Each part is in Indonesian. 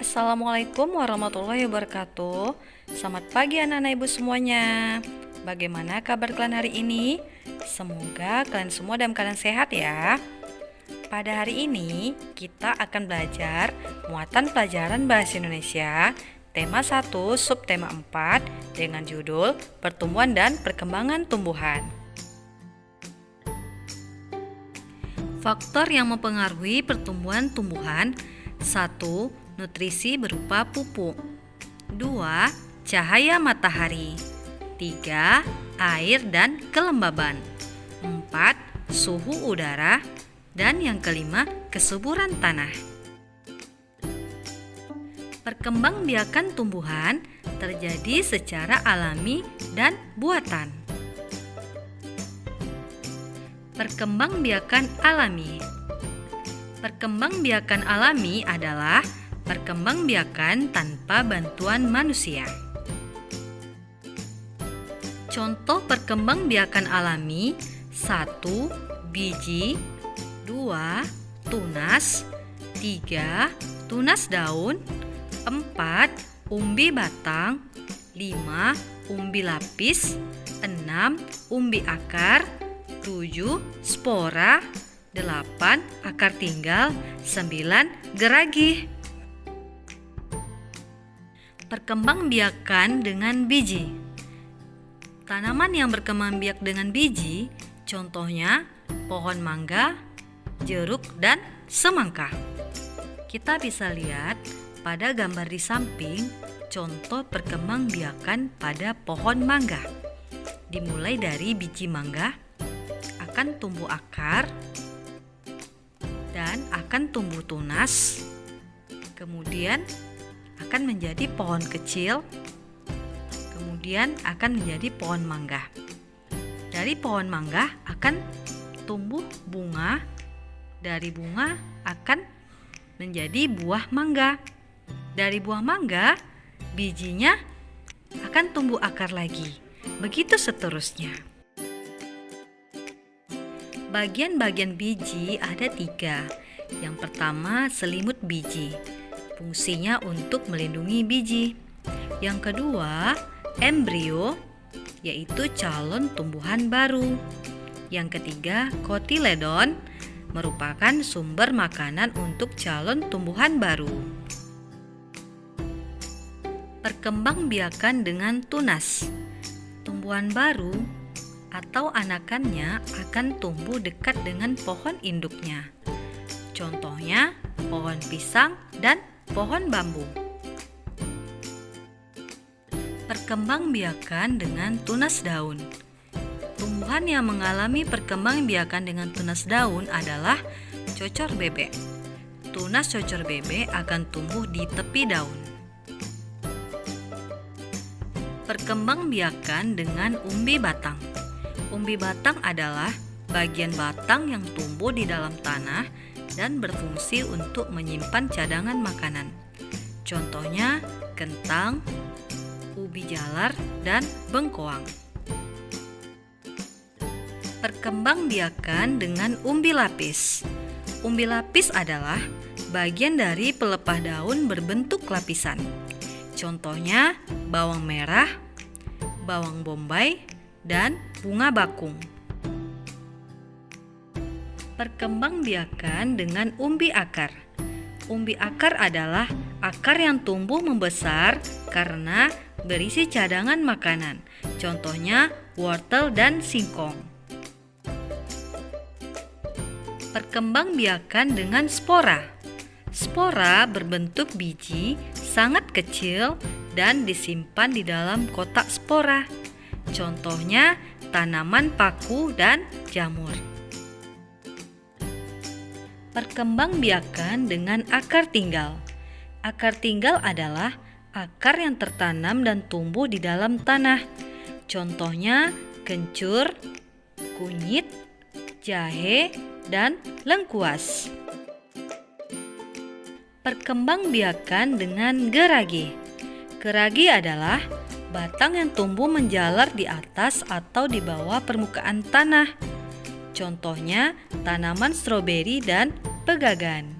Assalamualaikum warahmatullahi wabarakatuh. Selamat pagi anak-anak ibu semuanya. Bagaimana kabar kalian hari ini? Semoga kalian semua dalam keadaan sehat ya. Pada hari ini kita akan belajar muatan pelajaran bahasa Indonesia tema 1 subtema 4 dengan judul pertumbuhan dan perkembangan tumbuhan. Faktor yang mempengaruhi pertumbuhan tumbuhan: 1. Nutrisi berupa pupuk. 2. Cahaya matahari. 3. Air dan kelembaban. 4. Suhu udara. Dan yang kelima, kesuburan tanah. Perkembangbiakan tumbuhan terjadi secara alami dan buatan. Perkembangbiakan alami. Perkembangbiakan alami adalah perkembangbiakan tanpa bantuan manusia. Contoh perkembangbiakan alami: 1. Biji. 2. Tunas. 3. Tunas daun. 4. Umbi batang. 5. Umbi lapis. 6. Umbi akar. 7. Spora. 8. Akar tinggal. 9. Geragi. Perkembangbiakan dengan biji. Tanaman yang berkembang biak dengan biji, contohnya pohon mangga, jeruk, dan semangka. Kita bisa lihat pada gambar di samping contoh perkembangbiakan pada pohon mangga. Dimulai dari biji mangga, akan tumbuh akar, dan akan tumbuh tunas, kemudian akan menjadi pohon kecil, kemudian akan menjadi pohon mangga. Dari pohon mangga akan tumbuh bunga, dari bunga akan menjadi buah mangga. Dari buah mangga, bijinya akan tumbuh akar lagi. Begitu seterusnya. Bagian-bagian biji ada 3. Yang pertama, selimut biji. Fungsinya untuk melindungi biji. Yang kedua, embrio, yaitu calon tumbuhan baru. Yang ketiga, kotiledon, merupakan sumber makanan untuk calon tumbuhan baru. Perkembangbiakan dengan tunas. Tumbuhan baru atau anakannya akan tumbuh dekat dengan pohon induknya. Contohnya pohon pisang dan pohon bambu. Perkembangbiakan dengan tunas daun. Tumbuhan yang mengalami perkembangbiakan dengan tunas daun adalah cocor bebek. Tunas cocor bebek akan tumbuh di tepi daun. Perkembangbiakan dengan umbi batang. Umbi batang adalah bagian batang yang tumbuh di dalam tanah dan berfungsi untuk menyimpan cadangan makanan. Contohnya kentang, ubi jalar, dan bengkoang. Perkembangbiakan dengan umbi lapis. Umbi lapis adalah bagian dari pelepah daun berbentuk lapisan. Contohnya bawang merah, bawang bombay, dan bunga bakung. Perkembangbiakan dengan umbi akar. Umbi akar adalah akar yang tumbuh membesar karena berisi cadangan makanan. Contohnya wortel dan singkong. Perkembangbiakan dengan spora. Spora berbentuk biji, sangat kecil, dan disimpan di dalam kotak spora. Contohnya tanaman paku dan jamur. Perkembangbiakan dengan akar tinggal. Akar tinggal adalah akar yang tertanam dan tumbuh di dalam tanah. Contohnya kencur, kunyit, jahe, dan lengkuas. Perkembangbiakan dengan geragi. Geragi adalah batang yang tumbuh menjalar di atas atau di bawah permukaan tanah. Contohnya tanaman stroberi dan pegagan.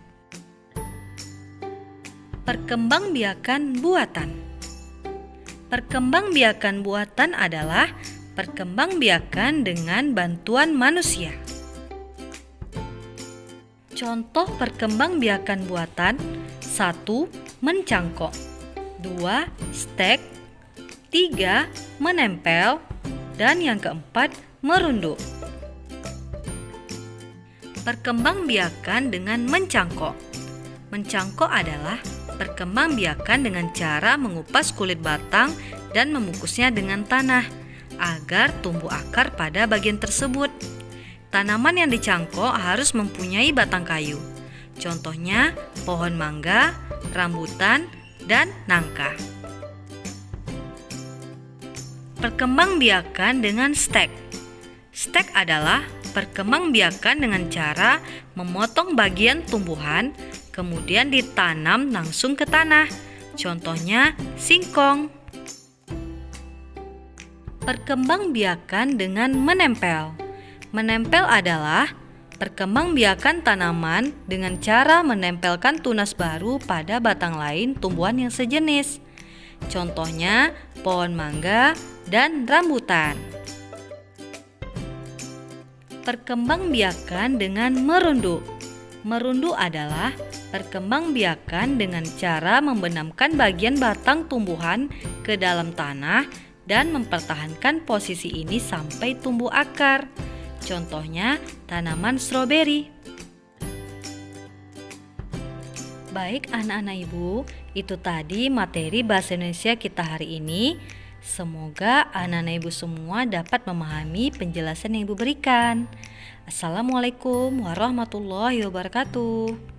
Perkembangbiakan buatan. Perkembangbiakan buatan adalah perkembangbiakan dengan bantuan manusia. Contoh perkembangbiakan buatan: 1. Mencangkok, 2. Stek, 3. Menempel, dan yang keempat merunduk. Perkembangbiakan dengan mencangkok. Mencangkok adalah perkembangbiakan dengan cara mengupas kulit batang dan memukusnya dengan tanah agar tumbuh akar pada bagian tersebut. Tanaman yang dicangkok harus mempunyai batang kayu. Contohnya pohon mangga, rambutan, dan nangka. Perkembangbiakan dengan stek. Stek adalah perkembangbiakan dengan cara memotong bagian tumbuhan, kemudian ditanam langsung ke tanah. Contohnya singkong. Perkembangbiakan dengan menempel. Menempel adalah perkembangbiakan tanaman dengan cara menempelkan tunas baru pada batang lain tumbuhan yang sejenis. Contohnya pohon mangga dan rambutan. Perkembangbiakan dengan merunduk. Merunduk adalah perkembangbiakan dengan cara membenamkan bagian batang tumbuhan ke dalam tanah dan mempertahankan posisi ini sampai tumbuh akar. Contohnya tanaman stroberi. Baik anak-anak ibu, itu tadi materi bahasa Indonesia kita hari ini. Semoga anak-anak ibu semua dapat memahami penjelasan yang ibu berikan. Assalamualaikum warahmatullahi wabarakatuh.